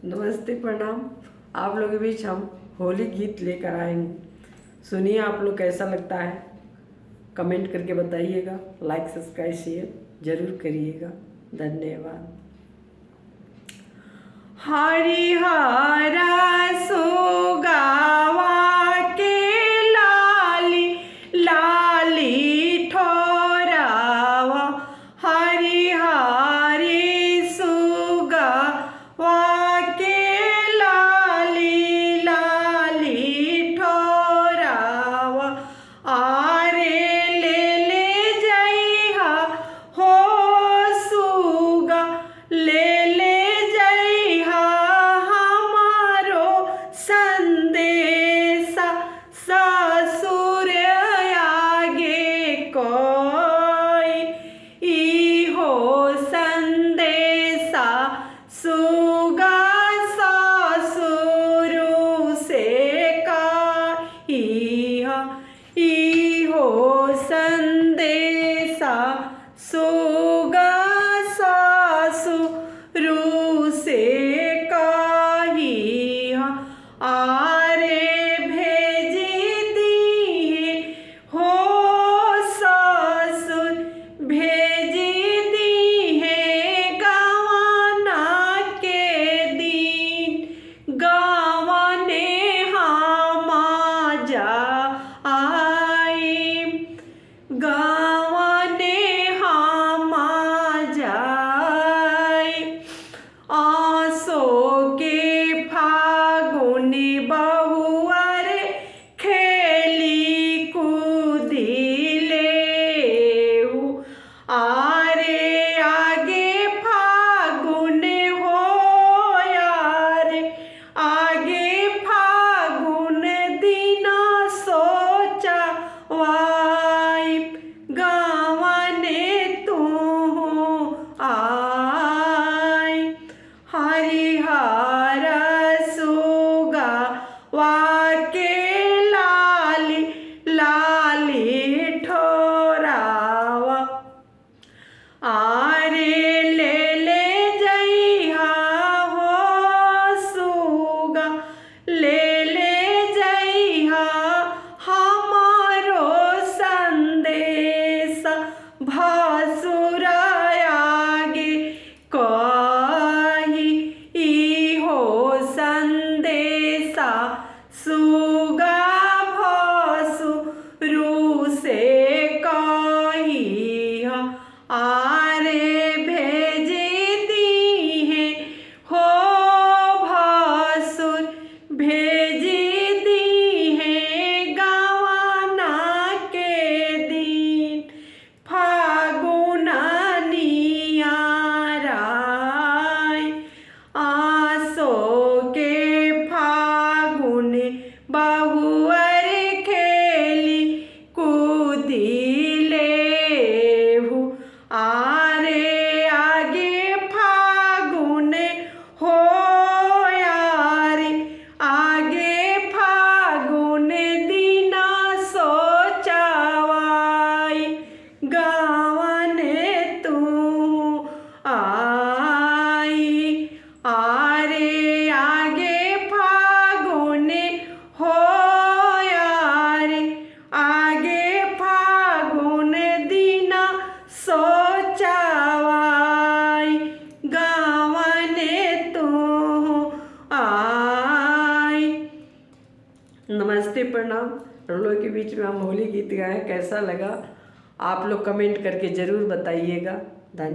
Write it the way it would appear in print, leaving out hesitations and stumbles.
नमस्ते प्रणाम। आप लोगों के बीच हम होली गीत लेकर आएंगे। सुनिए, आप लोग कैसा लगता है कमेंट करके बताइएगा। लाइक सब्सक्राइब शेयर जरूर करिएगा। धन्यवाद। हरिहरा सुगावा के लाली लाली ठोरावा, हरिहरी सुगावा के लाली लाली ठोरावा, आरे ले जइहा हो सुगा, ले जइहा हमारो संदेशा, ससुर आगे कोई इहो संदेशा, सुगा ससुर से कहिहा, इहो संदेशा सुगा ससुर से कहिहा, आरे भेजी दिए हो ससुर, भेजी दिए गवाना के दिन, गवाने हम जा आई, गवाने हम जाई, आसो के फागुन बहुअर खेली कूदी लेहु, आरे आगे फागुन हो यारे, आगे फागुन दिना सोचा वाई, गवाने तू आई, हरिहर सुगावा के लाली लाली ठोरावा, आरे ले जइहा हो सुगा, ले जइहा हमारो संदेशा, भसुर आगे कही इहो संदेशा, सुगा भसुर से कहिहा, आरे भेजी दिए हो भसुर, भेजी दिए गवाना के दिन, फागुन नियाराय, आसो के फागुन बहुअर खेली कूदी लेहु, आरे आगे फागुन हो यारे, आगे फागुन दिना सोचावाई, गवाने तू आई, आरे आगे फागुन हो यारे, आगे फागुन दिना सोचावाई, गवाने तू आई। नमस्ते प्रणाम। हम लोग के बीच में हम होली गीत गाए, कैसा लगा आप लोग कमेंट करके ज़रूर बताइएगा। धन्यवाद।